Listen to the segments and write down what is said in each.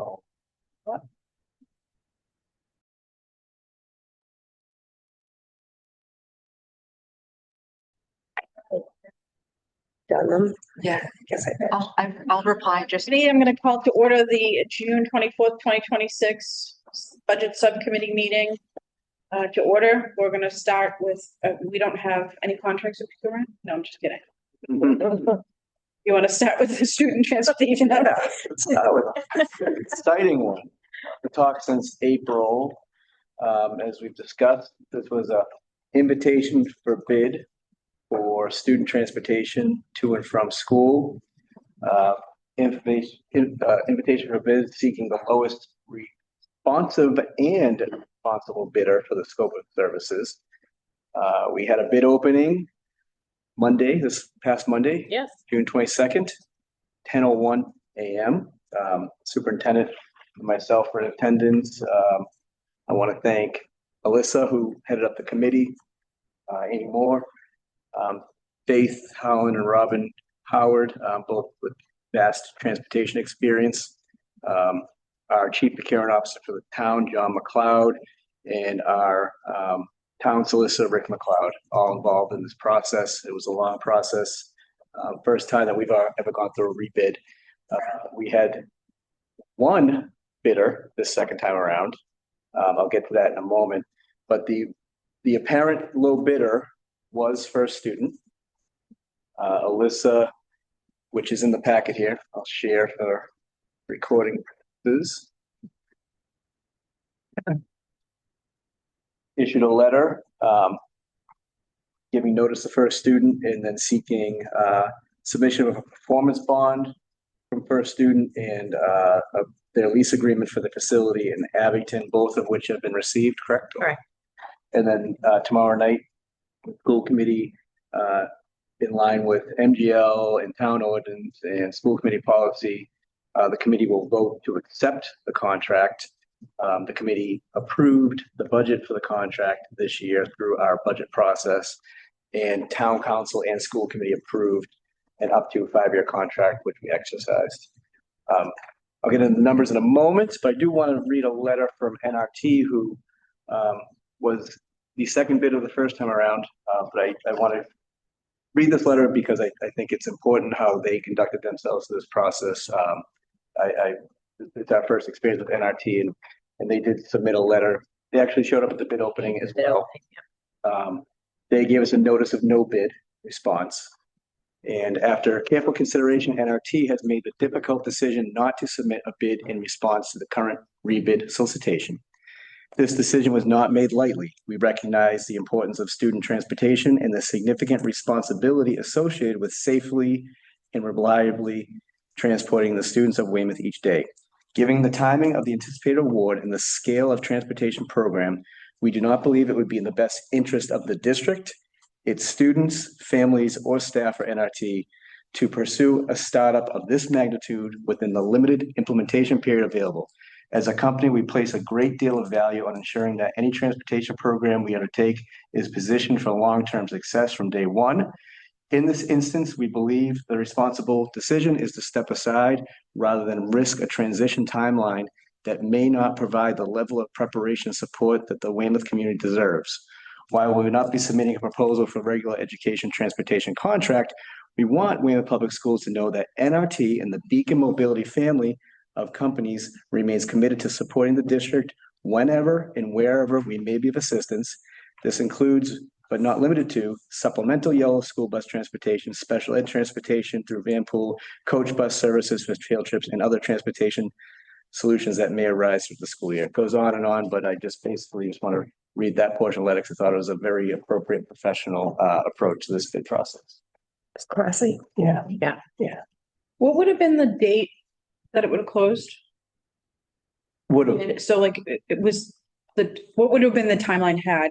Oh. Done them. Yeah, I guess I did. I'll reply just. I'm going to call to order the June 24th, 2026 Budget Subcommittee meeting to order. We're going to start with, we don't have any contracts with procurement? No, I'm just kidding. You want to start with the student transportation? Let's start with an exciting one. We talked since April. As we've discussed, this was a invitation for bid for student transportation to and from school. Invitation for bid seeking the lowest responsive and responsible bidder for the scope of services. We had a bid opening Monday, this past Monday. Yes. June 22nd, 10:01 a.m. Superintendent and myself were in attendance. I want to thank Alyssa, who headed up the committee, Amy Moore, Faith Howland and Robin Howard, both with vast transportation experience. Our chief procurement officer for the town, John McLeod, and our town solicitor, Rick McLeod, all involved in this process. It was a long process. First time that we've ever gone through a rebid. We had one bidder this second time around. I'll get to that in a moment. But the apparent low bidder was First Student. Alyssa, which is in the packet here, I'll share for recording purposes. Issued a letter giving notice to First Student and then seeking submission of a performance bond from First Student and their lease agreement for the facility in Abington, both of which have been received, correct? Correct. And then tomorrow night, the school committee, in line with MGL and town ordinance and school committee policy, the committee will vote to accept the contract. The committee approved the budget for the contract this year through our budget process, and town council and school committee approved an up to 5-year contract, which we exercised. I'll get into the numbers in a moment, but I do want to read a letter from NRT, who was the second bid of the first time around. But I want to read this letter because I think it's important how they conducted themselves in this process. It's our first experience with NRT, and they did submit a letter. They actually showed up at the bid opening as well. They gave us a notice of no bid response. And after careful consideration, NRT has made the difficult decision not to submit a bid in response to the current rebid solicitation. This decision was not made lightly. We recognize the importance of student transportation and the significant responsibility associated with safely and reliably transporting the students of Weymouth each day. Given the timing of the anticipated award and the scale of transportation program, we do not believe it would be in the best interest of the district, its students, families, or staff or NRT to pursue a startup of this magnitude within the limited implementation period available. As a company, we place a great deal of value on ensuring that any transportation program we undertake is positioned for long-term success from day one. In this instance, we believe the responsible decision is to step aside rather than risk a transition timeline that may not provide the level of preparation support that the Weymouth community deserves. While we will not be submitting a proposal for regular education transportation contract, we want Weymouth Public Schools to know that NRT and the Beacon Mobility family of companies remains committed to supporting the district whenever and wherever we may be of assistance. This includes, but not limited to, supplemental yellow school bus transportation, special ed transportation through van pool, coach bus services for field trips, and other transportation solutions that may arise through the school year. It goes on, but I just basically want to read that portion of the letter because I thought it was a very appropriate professional approach to this bid process. It's classy. Yeah. What would have been the date that it would have closed? Would have. So like it was what would have been the timeline had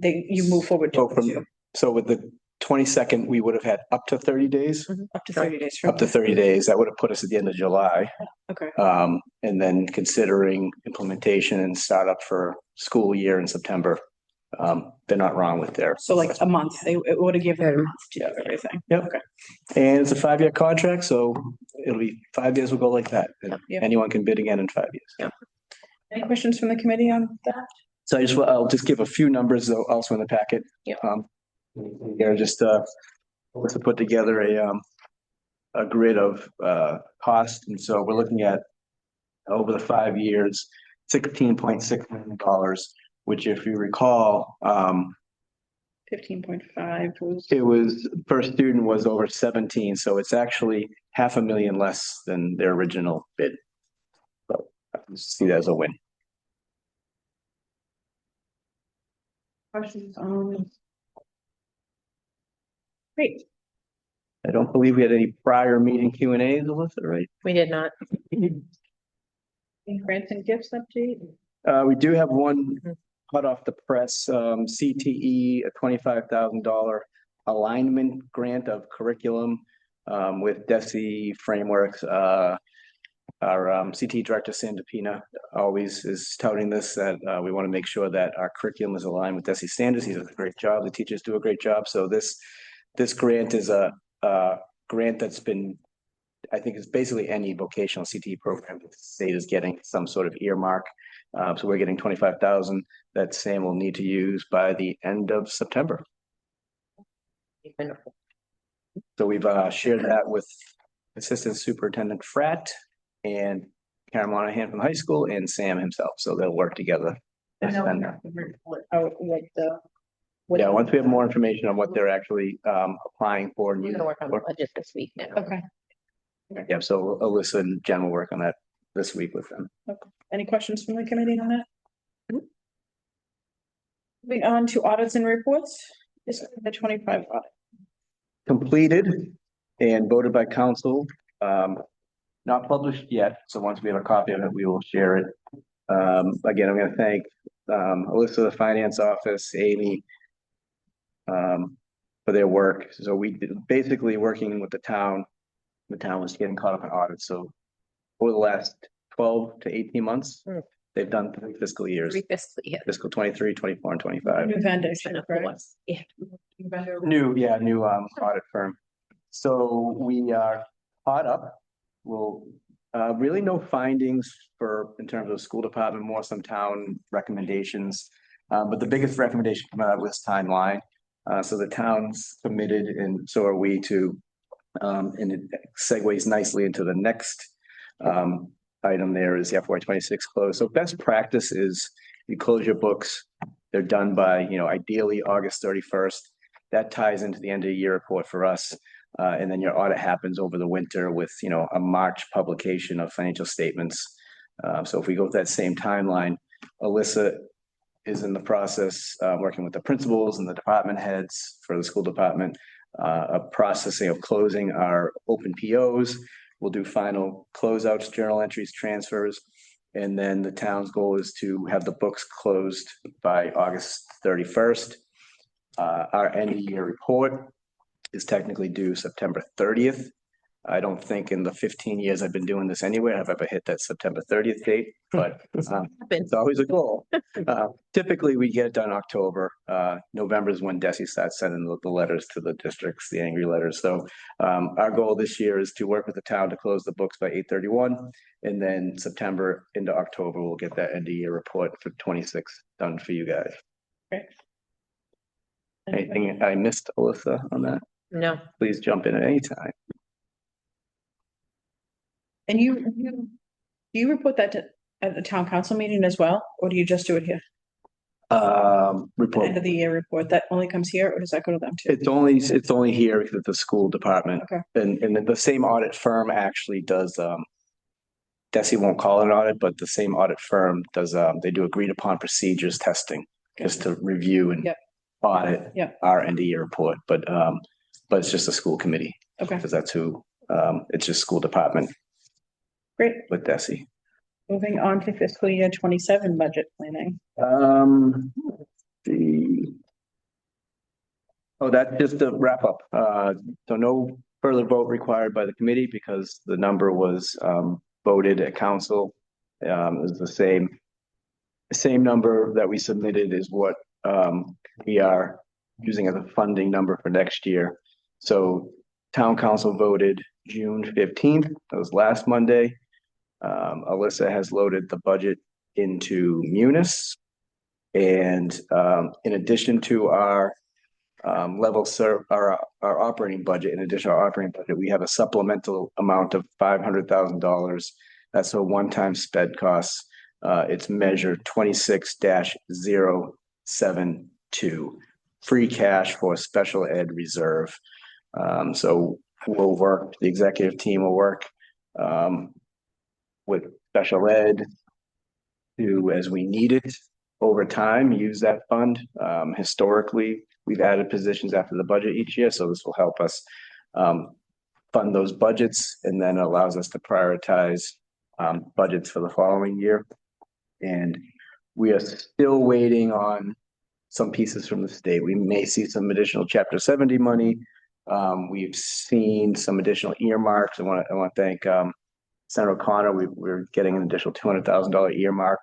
you move forward to? So with the 22nd, we would have had up to 30 days. Up to 30 days. Up to 30 days. That would have put us at the end of July. Okay. And then considering implementation and startup for school year in September, they're not wrong with their. So like a month, it would have given a month to do everything. Yep. Okay. And it's a 5-year contract, so it'll be 5 years will go like that. And Yeah. anyone can bid again in 5 years. Any questions from the committee on that? So I'll just give a few numbers though, also in the packet. Yeah. Here, just to put together a grid of cost. And so we're looking at over the 5 years, $16.6 million, which if you recall, 15.5 was. it was per student was over 17. So it's actually $500,000 less than their original bid. So I see that as a win. Questions on? Great. I don't believe we had any prior meeting Q&As, Alyssa, right? We did not. Grants and gifts update. We do have one hot off the press, CTE, a $25,000 alignment grant of curriculum with DESE frameworks. Our CT director, Sam DePina, always is touting this, that we want to make sure that our curriculum is aligned with DESE standards. He does a great job. The teachers do a great job. So this grant is a grant that's been, I think it's basically any vocational CTE program that the state is getting some sort of earmark. So we're getting 25,000 that Sam will need to use by the end of September. Wonderful. So we've shared that with Assistant Superintendent Fratt and Karen Monahan from high school and Sam himself. So they'll work together. And they'll have to report out what the. what- Yeah, once we have more information on what they're actually applying for. and We're gonna work on the budget this week now. Okay. Yeah, so Alyssa and Jen will work on that this week with them. Any questions from the committee on that? Moving on to audits and reports. This is the 25 audit. Completed and voted by council. Not published yet, so once we have a copy of it, we will share it. Again, I'm going to thank Alyssa, the finance office, Amy, for their work. So we did basically working with the town. The town was getting caught up in audits. So over the last 12 to 18 months, Mm. they've done 3 fiscal years, 3 fiscal years. fiscal 23, 24, and 25. New vendor, correct? Yeah. New vendor. New audit firm. So we are caught up. We'll really no findings in terms of school department, more some town recommendations. But the biggest recommendation coming out was timeline. So the town's committed, and so are we, to and it segues nicely into the next item. There is the FY26 close. So best practice is you close your books. They're done by, ideally August 31st. That ties into the end of the year report for us. And then your audit happens over the winter with, a March publication of financial statements. So if we go with that same timeline, Alyssa is in the process, working with the principals and the department heads for the school department, of processing of closing our open POs. We'll do final closeouts, journal entries, transfers. And then the town's goal is to have the books closed by August 31st. Our end of year report is technically due September 30th. I don't think in the 15 years I've been doing this anywhere have ever hit that September 30th date, but it's always a goal. Typically we get it done in October. November is when DESE starts sending the letters to the districts, the angry letters. So our goal this year is to work with the town to close the books by 8/31, and then September into October we'll get that end of year report for 26 done for you guys. Great. Anything I missed, Alyssa, on that? No, Please jump in at any time. And do you report that at the town council meeting as well, or do you just do it here? The Report. end of the year report, that only comes here, or does that go to them too? It's only here at the school department. Okay. And then the same audit firm actually does, DESE won't call it an audit, but the same audit firm does, they do agreed upon procedures testing just to review and Yep. audit Yep. our end of year report. But it's just a school committee Okay, because that's who, it's just school department great. with DESE. Moving on to fiscal year 27 budget planning. That's just a wrap up. So no further vote required by the committee because the number was voted at council. It was the same number that we submitted is what we are using as a funding number for next year. So town council voted June 15th. That was last Monday. Alyssa has loaded the budget into Munis. And in addition to our our operating budget, in addition to our operating budget, we have a supplemental amount of $500,000. That's a one-time sped cost. It's measured 26-072, free cash for special ed reserve. So the executive team will work with special ed to, as we need it over time, use that fund. Historically, we've added positions after the budget each year, so this will help us fund those budgets, and then allows us to prioritize budgets for the following year. And we are still waiting on some pieces from the state. We may see some additional Chapter 70 money. We've seen some additional earmarks. I want to thank Senator O'Connor. We're getting an additional $200,000 earmark.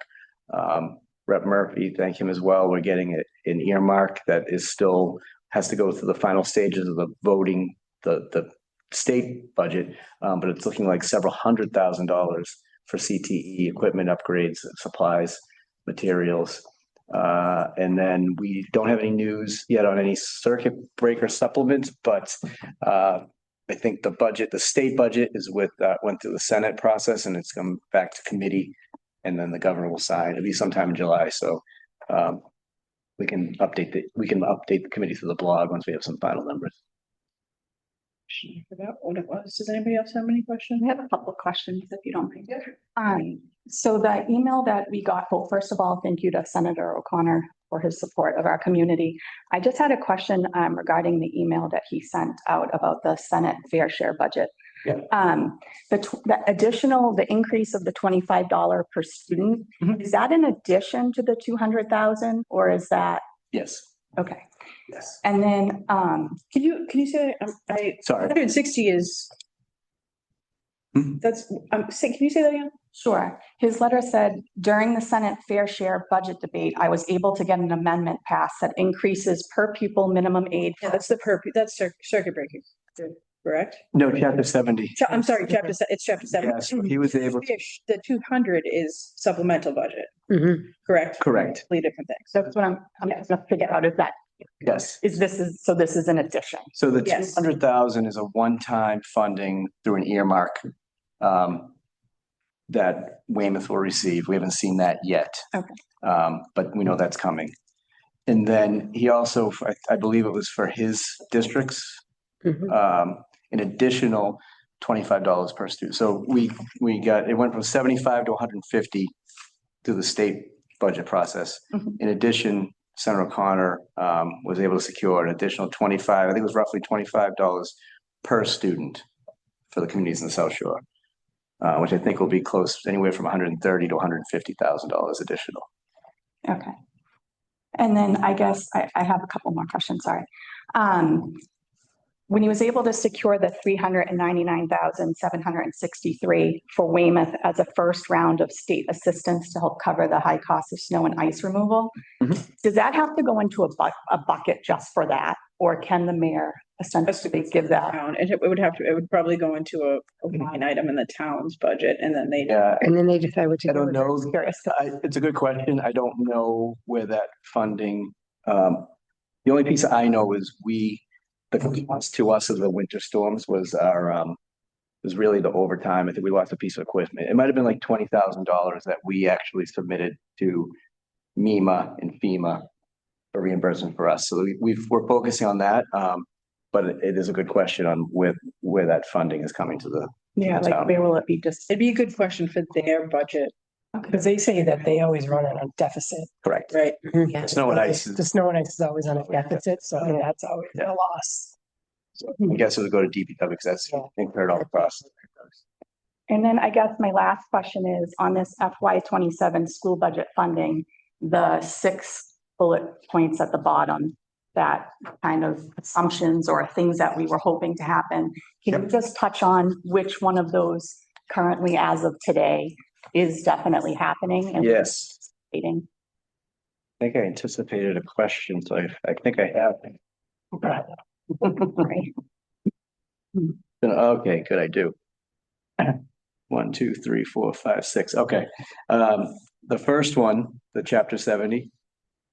Rep Murphy, thank him as well. We're getting an earmark that is still has to go through the final stages of the voting, the state budget, but it's looking like several $100,000 for CTE equipment upgrades, supplies, materials. And then we don't have any news yet on any circuit breaker supplements, but I think the state budget went through the Senate process and it's come back to committee, and then the governor will sign. It'll be sometime in July. So we can update the committee through the blog once we have some final numbers. I forgot what it was. Does anybody else have any questions? I have a couple of questions, if you don't mind. So the email that we got, well, first of all, thank you to Senator O'Connor for his support of our community. I just had a question regarding the email that he sent out about the Senate fair share budget. Yeah. The increase of the $25 per student, is that in addition to the 200,000, or is that? Yes. Okay. Yes. And then, Can you say that? Sorry. 160 is. That's, can you say that again? sure. His letter said, during the Senate fair share budget debate, I was able to get an amendment passed that increases per pupil minimum aid. Yeah, that's that's circuit breaker, correct? No, Chapter 70. I'm sorry, it's chapter 7. Yes, he was able to. The 200 is supplemental budget, correct? Correct. Completely different things. That's what I'm trying to figure out, is that, Yes. this is an addition. So the Yes. 200,000 is a one-time funding through an earmark that Weymouth will receive. We haven't seen that yet. Okay. But we know that's coming. And then he also, I believe it was for his districts, an additional $25 per student. So it went from 75 to 150 through the state budget process. In addition, Senator O'Connor was able to secure an additional 25, I think it was roughly $25 per student for the communities in the South Shore, which I think will be close anywhere from $130,000 to $150,000 additional. Okay. And then I guess I have a couple more questions, sorry. When he was able to secure the $399,763 for Weymouth as a first round of state assistance to help cover the high cost of snow and ice removal, does that have to go into a bucket just for that? Or can the mayor essentially give that? And it would probably go into a line item in the town's budget, and then they. Yeah, And then they decide what to I do. don't know. Curious. It's a good question. I don't know where that funding, the only piece I know is the cost to us of the winter storms was was really the overtime. I think we lost a piece of equipment. It might have been like $20,000 that we actually submitted to MEMA and FEMA for reimbursement for us. So we're focusing on that. But it is a good question on where that funding is coming to the. Yeah, like where will it be just? It'd be a good question for their budget, Because they say that they always run on a deficit. Correct. right? Yeah. Snow and ice. The snow and ice is always on a deficit, so that's always a loss. So I guess it would go to DPW because that's incurred all the costs. And then I guess my last question is on this FY27 school budget funding, the 6 bullet points at the bottom, that kind of assumptions or things that we were hoping to happen. Can you just touch on which one of those currently, as of today, is definitely happening? And Yes. waiting? I think I anticipated a question, so I think I have. Right. Okay, good, I do. 1, 2, 3, 4, 5, 6. Okay. The first one, the chapter 70,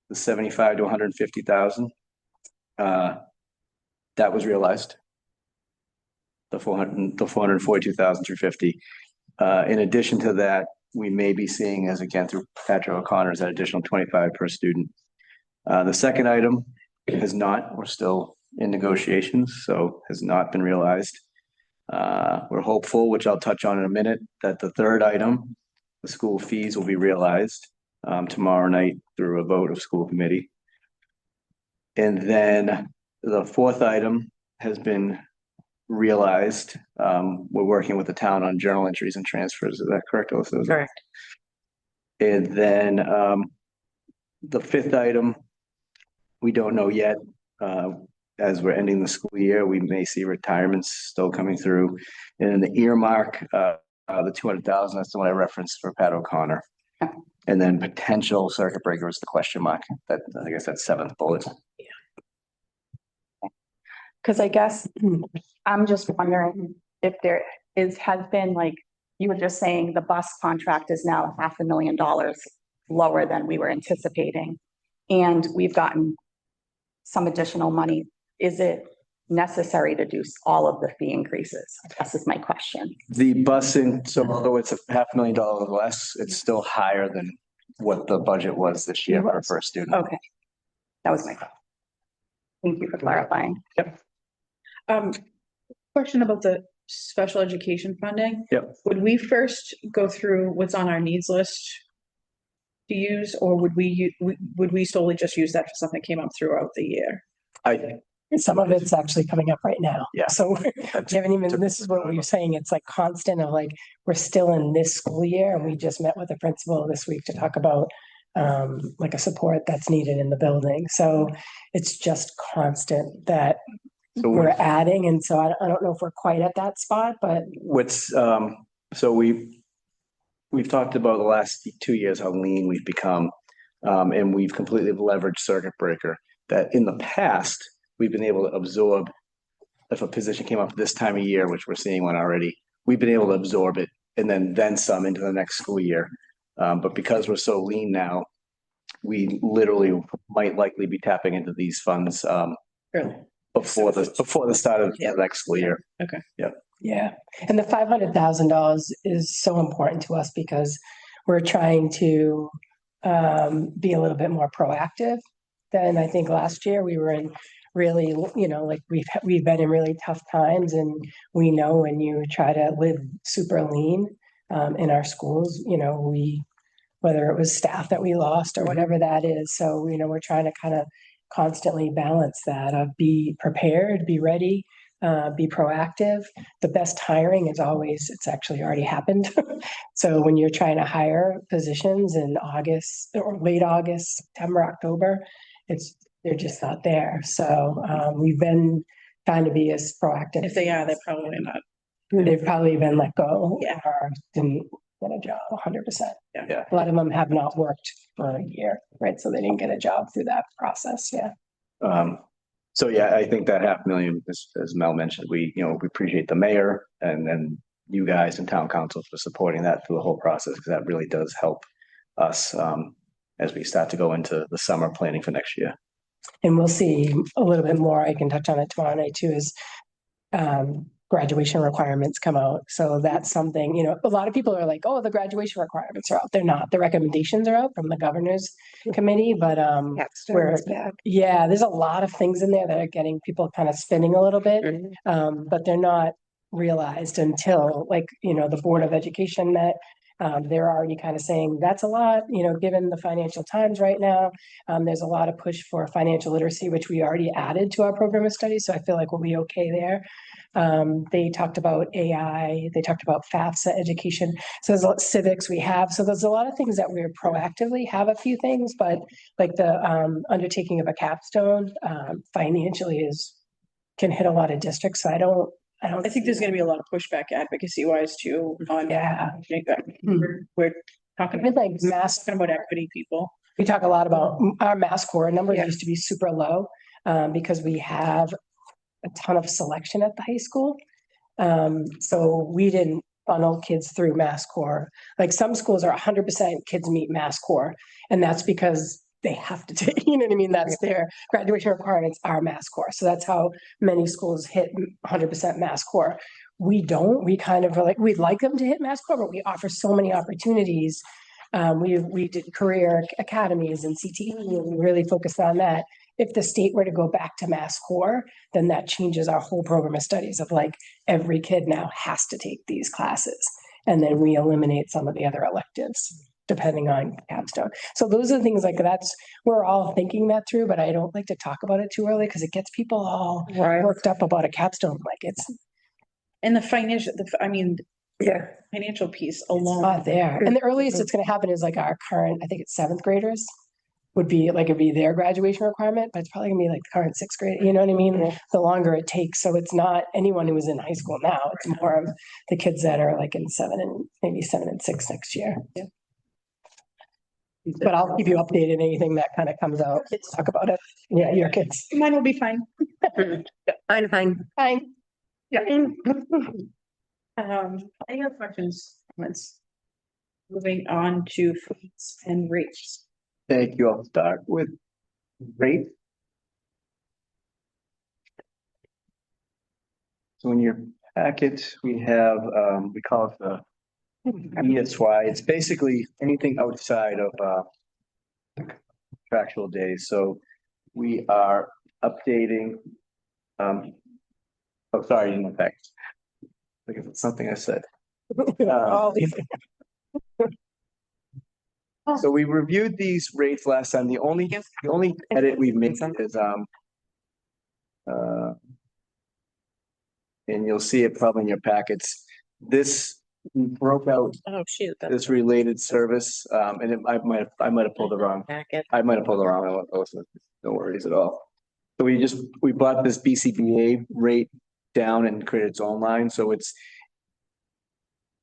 the 75 to 150,000. That was realized. The 442,350. In addition to that, we may be seeing, as again through Patrick O'Connor's, that additional 25 per student. The second item has not, we're still in negotiations, so has not been realized. We're hopeful, which I'll touch on in a minute, that the third item, the school fees, will be realized tomorrow night through a vote of school committee. And then the fourth item has been realized. We're working with the town on journal entries and transfers. Is that correct, Alyssa? Correct. And then the fifth item, we don't know yet. As we're ending the school year, we may see retirements still coming through. And the earmark, the 200,000, that's the one I referenced for Pat O'Connor. And then potential circuit breaker is the question mark. That, I guess that's seventh bullet. Because I guess I'm just wondering if there has been like, you were just saying the bus contract is now $500,000 lower than we were anticipating. And we've gotten some additional money. Is it necessary to do all of the fee increases? This is my question. The busing, so although it's $500,000 less, it's still higher than what the budget was this year for a first student. Okay. That was my question. Thank you for clarifying. Yep. Question about the special education funding. Yep. Would we first go through what's on our needs list to use, or would we solely just use that for something that came up throughout the year? Some of it's actually coming up right now. Yeah. So we haven't even, this is what we were saying. It's like constant of like, we're still in this school year and we just met with the principal this week to talk about like a support that's needed in the building. So it's just constant that we're adding. And so I don't know if we're quite at that spot, but so we've talked about the last 2 years, how lean we've become. And we've completely leveraged circuit breaker that in the past, we've been able to absorb. If a position came up this time of year, which we're seeing one already, we've been able to absorb it and then some into the next school year. But because we're so lean now, we literally might likely be tapping into these funds Really? before the start of the next school year. Okay. Yeah. yeah. And the $500,000 is so important to us because we're trying to be a little bit more proactive than I think last year. We were in really, like we've been in really tough times, and we know when you try to live super lean in our schools, whether it was staff that we lost or whatever that is. So, we're trying to kind of constantly balance that of be prepared, be ready, be proactive. The best hiring is always, it's actually already happened. So when you're trying to hire positions in August or late August, September, October, they're just not there. So we've been trying to be as proactive. If they are, they're probably not. They've probably been let go Yeah. or didn't get a job 100%. Yeah. A lot of them have not worked for a year, right? So they didn't get a job through that process. Yeah. So yeah, I think that $500,000, as Mel mentioned, we appreciate the mayor and you guys and town council for supporting that through the whole process, because that really does help us as we start to go into the summer planning for next year. And we'll see a little bit more. I can touch on it tomorrow night too, is graduation requirements come out. So that's something, a lot of people are like, oh, the graduation requirements are out. They're not. The recommendations are out from the governor's committee, but there's a lot of things in there that are getting people kind of spinning a little bit, but they're not realized until the Board of Education met. They're already kind of saying that's a lot, given the financial times right now. There's a lot of push for financial literacy, which we already added to our program of study. So I feel like we'll be okay there. They talked about AI, they talked about FAFSA education. So there's a lot of civics we have. So there's a lot of things that we're proactively have a few things, but like the undertaking of a capstone financially can hit a lot of districts. So I think there's going to be a lot of pushback advocacy wise too on we're talking about equity people. We talk a lot about our mass core numbers used to be super low because we have a ton of selection at the high school. So we didn't funnel kids through Mass Core. Like some schools are 100% kids meet Mass Core, and that's because they have to take, you know what I mean? That's their graduation requirements are Mass Core. So that's how many schools hit 100% Mass Core. We don't, we kind of are like, we'd like them to hit Mass Core, but we offer so many opportunities. We did career academies and CTE, and we really focused on that. If the state were to go back to Mass Core, then that changes our whole program of studies of like, every kid now has to take these classes. And then we eliminate some of the other electives, depending on capstone. So those are the things like we're all thinking that through, but I don't like to talk about it too early because it gets people all worked up about a capstone. Like it's. And the financial, Yeah. financial piece It's alone. not there. And the earliest it's going to happen is like our current, I think it's seventh graders would be like, it'd be their graduation requirement, but it's probably gonna be like the current sixth grade, you know what I mean? The longer it takes. So it's not anyone who is in high school now. It's more of the kids that are like in 7 and maybe 7 and 6 next year. Yeah. But I'll keep you updated, anything that kind of comes out. Let's talk about it. Yeah, your kids. Mine will be fine. Fine. Fine. Yeah. Any other questions? Comments? Moving on to fees and rates. Thank you. I'll start with rate. So in your packet, we have, we call it the ESY. It's basically anything outside of contractual days. So we are updating, oh, sorry, in fact, like if it's something I said. So we reviewed these rates last time. The only edit we've made is, and you'll see it probably in your packets. This broke out Oh, shoot. this related service, and I might have pulled the wrong. Packet. I might have pulled the wrong one. Oh, so no worries at all. So we brought this BCBA rate down and created its own line. So it's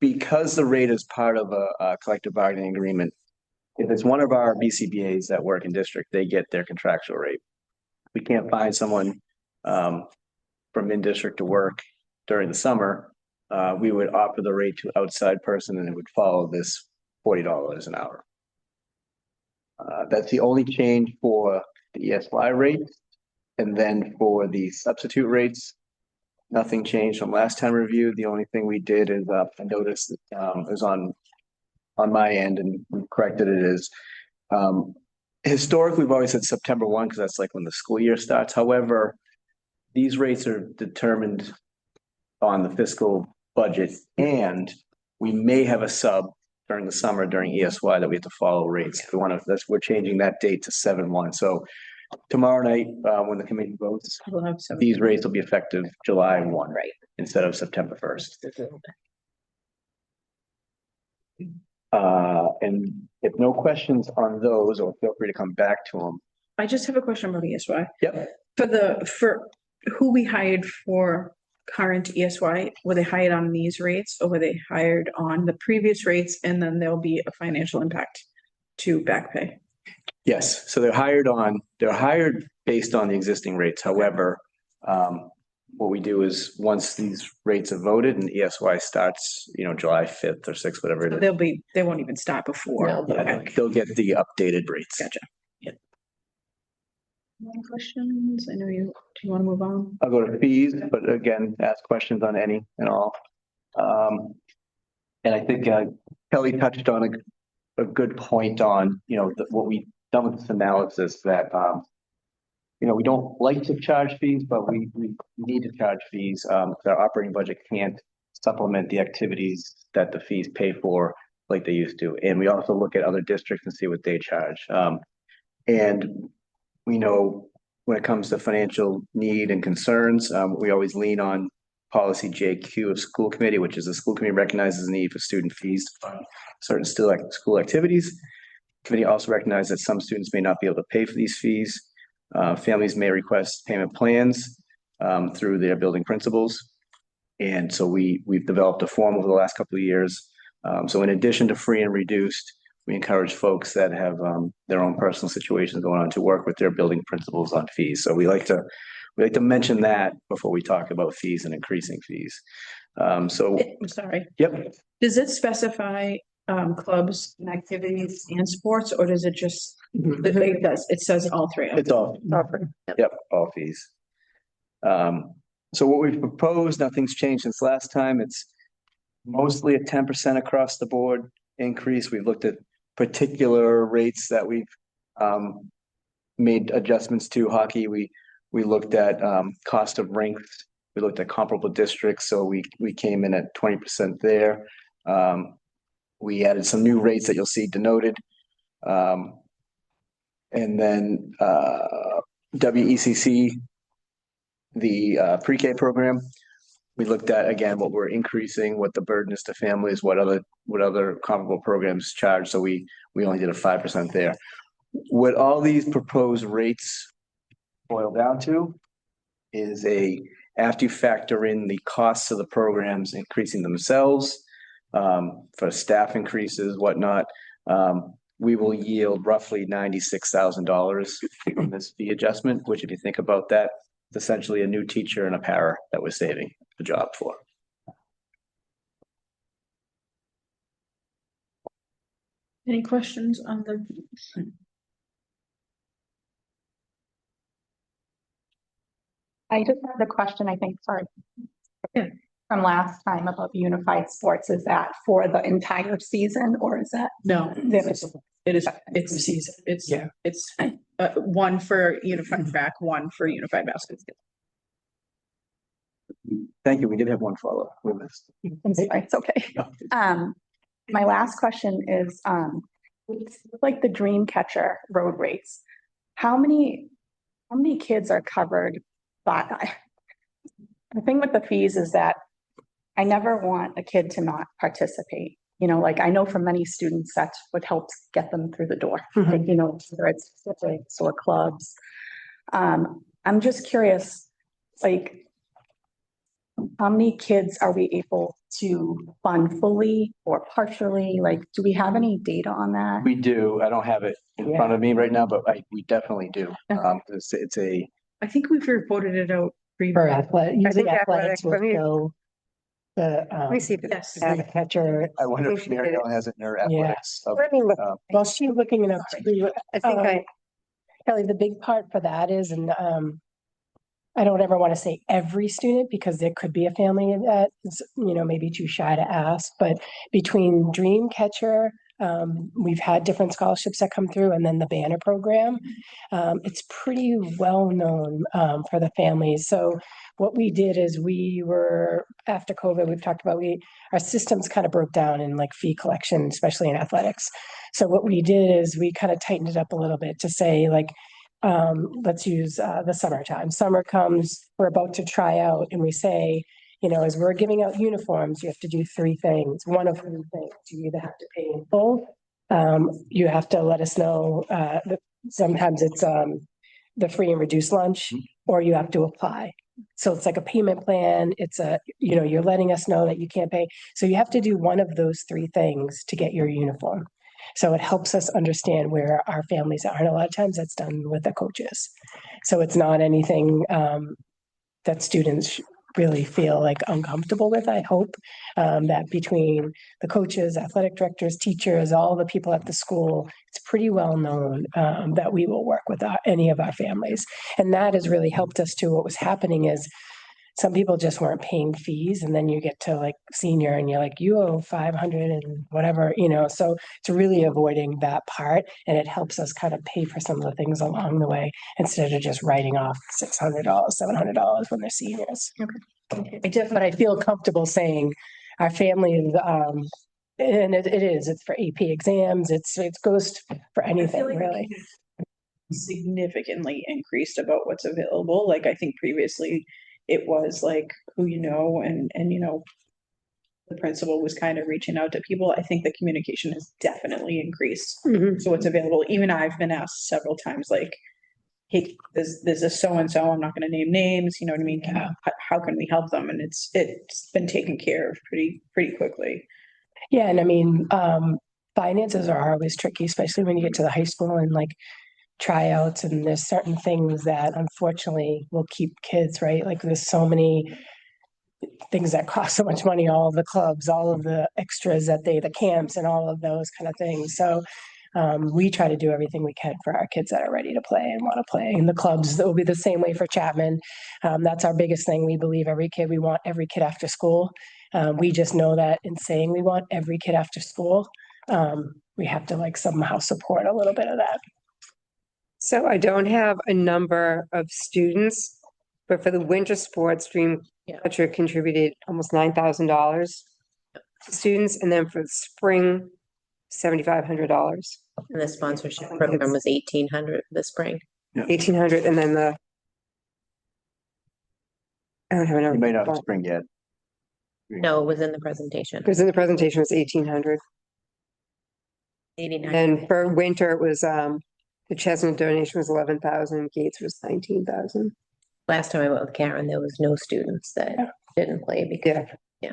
because the rate is part of a collective bargaining agreement. If it's one of our BCBAs that work in district, they get their contractual rate. We can't find someone from in-district to work during the summer. We would offer the rate to outside person and it would follow this $40 an hour. That's the only change for the ESY rate. And then for the substitute rates, nothing changed from last time review. The only thing we did is I noticed that is on my end, and we corrected it, is historically we've always said September 1 because that's like when the school year starts. However, these rates are determined on the fiscal budget, and we may have a sub during the summer during ESY that we have to follow rates. If we want to, we're changing that date to 7/1. So tomorrow night, when the committee votes, We'll have some. these rates will be effective July 1, right, instead of September 1st. And if no questions on those, or feel free to come back to them. I just have a question about ESY. Yep. For who we hired for current ESY, were they hired on these rates or were they hired on the previous rates and then there'll be a financial impact to back pay? Yes, so they're hired based on the existing rates. However, what we do is once these rates are voted and ESY starts, July 5th or 6th, whatever it is. They won't even start before. No, Okay. They'll get the updated rates. Gotcha. Yep. Any questions? Do you want to move on? I'll go to fees, but again, ask questions on any and all. And I think Kelly touched on a good point on, what we've done with this analysis that, we don't like to charge fees, but we need to charge fees. Our operating budget can't supplement the activities that the fees pay for like they used to. And we also look at other districts and see what they charge. And we know when it comes to financial need and concerns, we always lean on policy JQ of school committee, which is the school committee recognizes the need for student fees to fund certain school activities. Committee also recognizes that some students may not be able to pay for these fees. Families may request payment plans through their building principals. And so we've developed a form over the last couple of years. So in addition to free and reduced, we encourage folks that have their own personal situations going on to work with their building principals on fees. So we like to We like to mention that before we talk about fees and increasing fees. So, I'm sorry. yep, Does it specify clubs and activities and sports, or does it just, it does, it says all three? it's all, yep, all fees. So what we've proposed, nothing's changed since last time. It's mostly a 10% across the board increase. We've looked at particular rates that we've made adjustments to. Hockey, we looked at cost of rinks. We looked at comparable districts, so we came in at 20% there. We added some new rates that you'll see denoted. And then WECC, the pre-K program, we looked at again what we're increasing, what the burden is to families, what other comparable programs charge. So we only did a 5% there. What all these proposed rates boil down to is after you factor in the costs of the programs increasing themselves, for staff increases, whatnot, we will yield roughly $96,000 from this fee adjustment, which if you think about that, it's essentially a new teacher and a para that we're saving the job for. Any questions on the? I just had a question, I think, sorry. Yeah. From last time about unified sports. Is that for the entire season or is that? No, it is, it's a season. Yeah. It's one for unified track, one for unified basketball. Thank you. We did have one follow-up. We missed. I'm sorry, it's okay. My last question is, like the Dreamcatcher road race, how many kids are covered by? The thing with the fees is that I never want a kid to not participate. You know, like I know for many students, that's what helps get them through the door. Like, you know, whether it's civics or clubs. I'm just curious, like, how many kids are we able to fund fully or partially? Like, do we have any data on that? We do. I don't have it in front of me right now, but we definitely do. It's a, I think we've reported it out. For athletic, I using think athletics will let me- show the, Let me see if Yes. the catcher. I wonder if Mary Ellen has it in her athletics. Let me look. Well, she's looking it up too. I think Kelly, the big part for that is, and I don't ever want to say every student because there could be a family that is, you know, maybe too shy to ask, but between Dreamcatcher, we've had different scholarships that come through and then the banner program. It's pretty well known for the families. So what we did is after COVID, we've talked about, our systems kind of broke down in like fee collection, especially in athletics. So what we did is we kind of tightened it up a little bit to say like, let's use the summertime. Summer comes, we're about to try out, and we say, you know, as we're giving out uniforms, you have to do three things. One of three things. You either have to pay in full, you have to let us know that sometimes it's the free and reduced lunch, or you have to apply. So it's like a payment plan. It's you're letting us know that you can't pay. So you have to do one of those three things to get your uniform. So it helps us understand where our families are. And a lot of times that's done with the coaches. So it's not anything that students really feel like uncomfortable with. I hope that between the coaches, athletic directors, teachers, all the people at the school, it's pretty well known that we will work with any of our families. And that has really helped us too. What was happening is some people just weren't paying fees, and then you get to like senior and you're like, you owe 500 and whatever, you know, so it's really avoiding that part, and it helps us kind of pay for some of the things along the way instead of just writing off $600, $700 when they're seniors. But I feel comfortable saying our families, and it's for AP exams, it goes for anything really. Significantly increased about what's available. Like I think previously it was like who you know, and you know, the principal was kind of reaching out to people. I think the communication has definitely increased. So it's available. Even I've been asked several times, like, hey, there's a so and so. I'm not going to name names. You know what I mean? How can we help them? And it's been taken care of pretty quickly. Yeah, and I mean, finances are always tricky, especially when you get to the high school and like tryouts, and there's certain things that unfortunately will keep kids, right? Like there's so many things that cost so much money, all of the clubs, all of the extras that the camps and all of those kind of things. So we try to do everything we can for our kids that are ready to play and want to play. And the clubs, that will be the same way for Chapman. That's our biggest thing. We believe we want every kid after school. We just know that in saying we want every kid after school, we have to like somehow support a little bit of that. So I don't have a number of students, but for the winter sports, Dream Catcher contributed almost $9,000 to students, and then for the spring, $7,500. And the sponsorship program was 1,800 this spring. 1,800, and then I don't have a You number. may not have spring yet. No, it was in the presentation. It was in the presentation, it was 1,800. 89. And for winter, it was, the Chestnut donation was 11,000, Gates was 19,000. Last time I went with Karen, there was no students that didn't play because Yeah.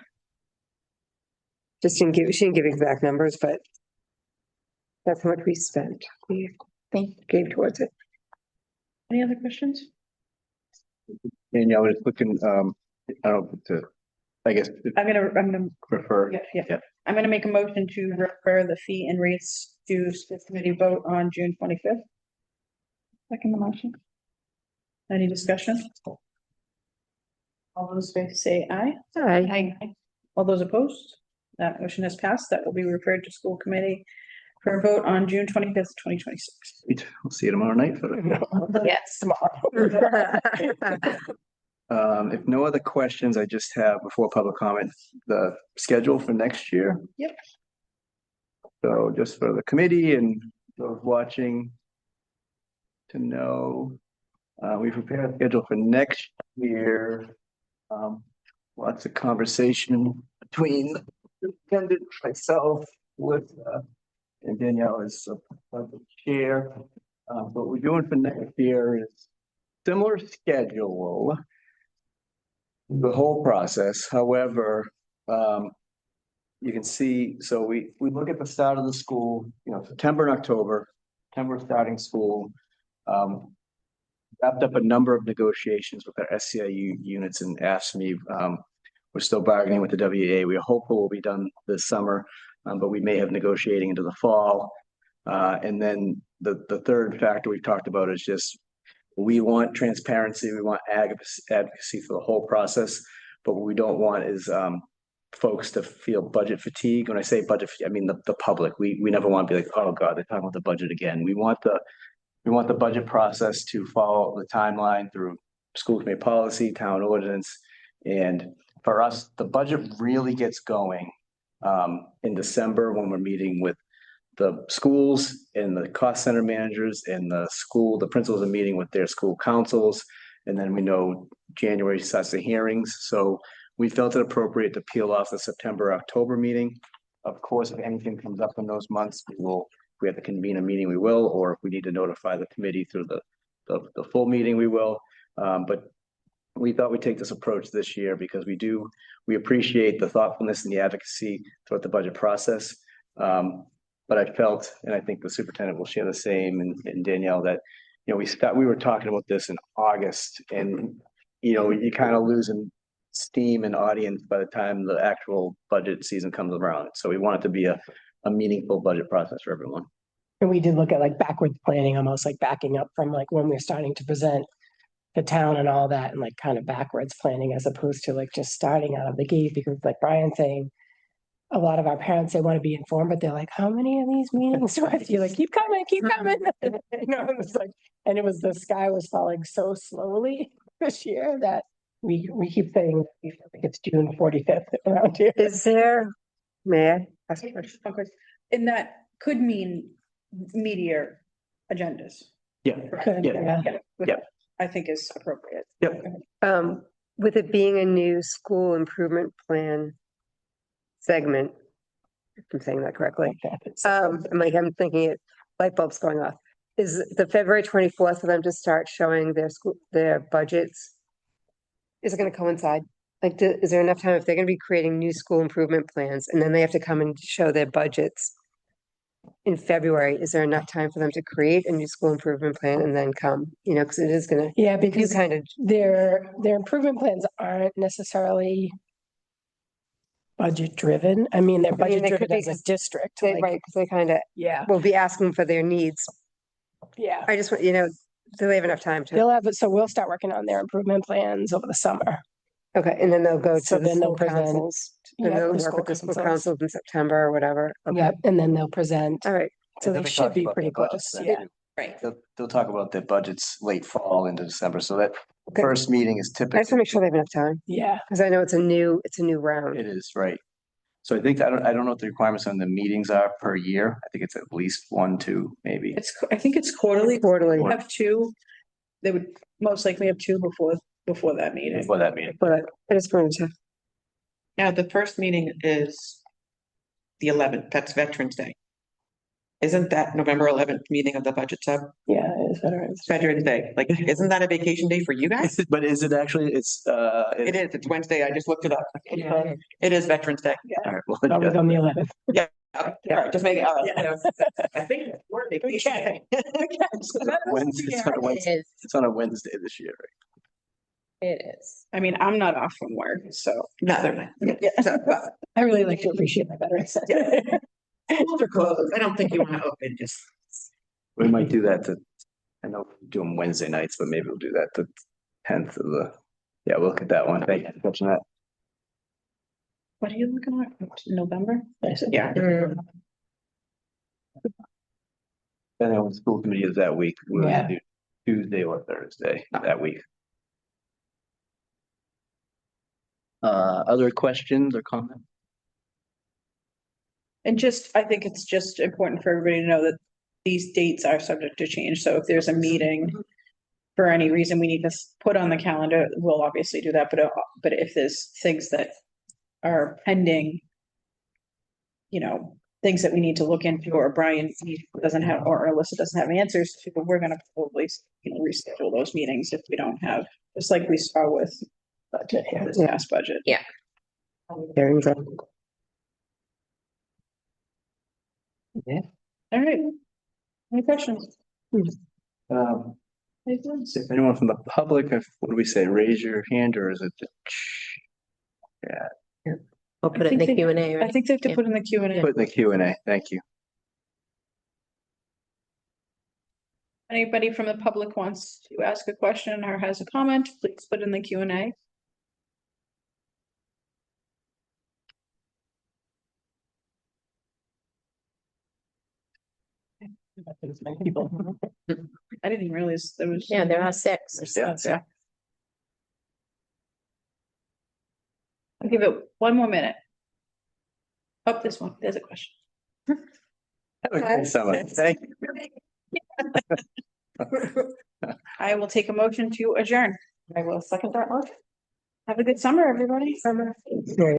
She didn't give exact numbers, but that's how much we spent. We gave towards it. Any other questions? And I was looking, I don't know, I guess I'm gonna, prefer. yeah. I'm gonna make a motion to refer the fee and rates to school committee vote on June 25th. Second the motion. Any discussion? All those in favor say aye. Hi. All those opposed? That motion has passed. That will be referred to school committee for a vote on June 25th, 2026. We'll see you tomorrow night for the. Yes. If no other questions, I just have before public comment, the schedule for next year. Yep. So just for the committee and those watching to know, we prepared a schedule for next year. Lots of conversation between the superintendent, myself, with, and Danielle as the chair. What we're doing for next year is similar schedule, the whole process. However, you can see, so we look at the start of the school, September and October, September starting school. Wrapped up a number of negotiations with our SCIU units and AFSCME. We're still bargaining with the WEA. We are hopeful we'll be done this summer, but we may have negotiating into the fall. And then the third factor we've talked about is just, we want transparency. We want advocacy for the whole process, but what we don't want is folks to feel budget fatigue. When I say budget, I mean the public. We never want to be like, oh God, they're talking about the budget again. We want the budget process to follow the timeline through school committee policy, town ordinance. And for us, the budget really gets going in December when we're meeting with the schools and the cost center managers and the principals are meeting with their school councils. And then we know January starts the hearings. So we felt it appropriate to peel off the September, October meeting. Of course, if anything comes up in those months, if we have to convene a meeting, we will, or if we need to notify the committee through the full meeting, we will. But we thought we'd take this approach this year because we appreciate the thoughtfulness and the advocacy throughout the budget process. But I felt, and I think the superintendent will share the same, and Danielle, that, we were talking about this in August, and, you kind of losing steam and audience by the time the actual budget season comes around. So we want it to be a meaningful budget process for everyone. And we did look at like backwards planning, almost like backing up from like when we were starting to present the town and all that, and like kind of backwards planning as opposed to like just starting out of the gate, because like Brian's saying, a lot of our parents, they want to be informed, but they're like, how many of these meetings do I? You're like, keep coming. It's like, and the sky was falling so slowly this year that we keep saying, I think it's June 45th around here. Is there, may I ask a question? And that could mean meatier agendas. Yeah. Yeah. I think is appropriate. Yep. With it being a new school improvement plan segment, if I'm saying that correctly. I'm thinking it, light bulbs going off. Is the February 24th for them to start showing their budgets? Is it going to coincide? Like, is there enough time if they're going to be creating new school improvement plans and then they have to come and show their budgets? in February, is there enough time for them to create a new school improvement plan and then come, you know, because it is gonna, Yeah, you because kind of, their improvement plans aren't necessarily budget driven. I mean, they're budget they could driven be, as a 'cause district, they, like, right, because they kind of yeah, will be asking for their needs. yeah. I just want, you know, do they have enough time to, They'll have, so we'll start working on their improvement plans over the summer. okay, and then they'll go So to the then they'll school present- councils. Yep, And they'll the work school with the school councils. councils in September or whatever. Okay. Yep, and then they'll present. All right, So They'll they be should talking be about pretty their budgets close, then. yeah. Right. They'll talk about their budgets late fall into December, so that Okay. first meeting is I just want typically, to make sure they have enough time, Yeah, because I know it's a new round. it is, right? So I think, I don't know what the requirements on the meetings are per year. I think it's at least 1, 2, maybe. I think it's quarterly. Quarterly, We have two. They would most likely have two before that meeting. Before that meeting. but I just wanted to, Now, the first meeting is the 11th, that's Veterans Day. Isn't that November 11th meeting of the budget sub? yeah, it's veterans. It's Veterans Day, like, isn't that a vacation day for you guys? But is it actually, It is, it's Wednesday, I just looked it up. Yeah. It is Veterans Day. All right, well, Always on the 11th. All right, just make it, all right. I think it's more vacation day. Wednesday, it's on a It Wednesday, is, it's on a Wednesday this year, right? it is. I mean, I'm not off from work, so. Neither am I. Yeah. So, but I really like to appreciate my veterans. schools are closed, I don't think you want to open, just. We might do that I know we do them Wednesday nights, but maybe we'll do that the 10th of yeah, we'll look at that one. Thank you for catching that. What are you looking at? November? Yeah. Mm, Depending on what the school committee is that week, we'll Yeah. do Tuesday or Thursday that week. Other questions or comments? And just, I think it's just important for everybody to know that these dates are subject to change. So if there's a meeting for any reason we need to put on the calendar, we'll obviously do that. But if there's things that are pending, you know, things that we need to look into, or Brian doesn't have, or Alyssa doesn't have answers to, we're gonna probably, you know, reschedule those meetings if we don't have, just like we saw with budget, this past budget. there you go. All right. Any questions? If anyone from the public, what do we say, raise your hand, or is it? I'll put it in the Q and A, I right? think they have to Yeah. put in the Q and A. Put in the Q&A, thank you. Anybody from the public wants to ask a question or has a comment, please put in the Q and A. As many people. I didn't realize there was. Yeah, there are 6. Yeah. I'll give it one more minute. Oh, this one, there's a question. Have a great summer. Thank you. I will take a motion to adjourn. I will second that motion. Have a good summer, everybody. Right.